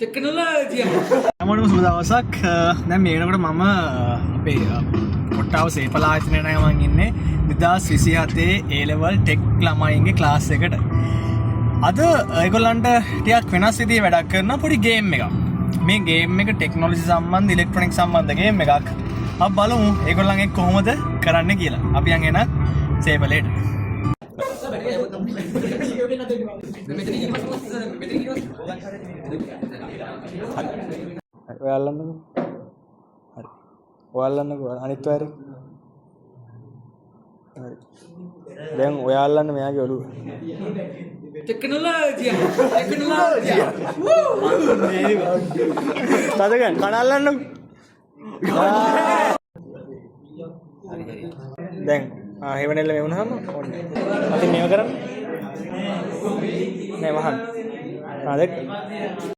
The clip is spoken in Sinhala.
ටෙක්නොලොජිය. හැමෝටම සුබ දවසක්. දැන් මේ වෙනකොට මම අපේ කොට්ටාව සේපලායතනයේ නෑ මම ඉන්නේ 2027 A level tech ළමයින්ගේ ක්ලාස් එකට. අද ඒගොල්ලන්ට ටිකක් වෙනස් විදිහේ වැඩක් කරන පොඩි ගේම් එකක්. මේ ගේම් එක ටෙක්නොලොජි සම්බන්ධ ඉලෙක්ට්‍රොනික සම්බන්ධ ගේම් එකක්. අපි බලමු ඒගොල්ලන් ඒක කොහොමද කරන්න කියලා. අපි යන් එන සේපලේට. ඔයාලන්නකෝ. හරි. ඔයාලන්නකෝ අනිත් වයර්. හරි. දැන් ඔයාලන්න මෙයාගේ ඔළුව. ටෙක්නොලොජිය. ටෙක්නොලොජිය. තදගන් කනල්ලන්නකෝ. දැන් හේවනෙල්ල මේ වුණාම ඕන්න. අපි මේව කරමු. නෑ වහන්න. දැක්ක.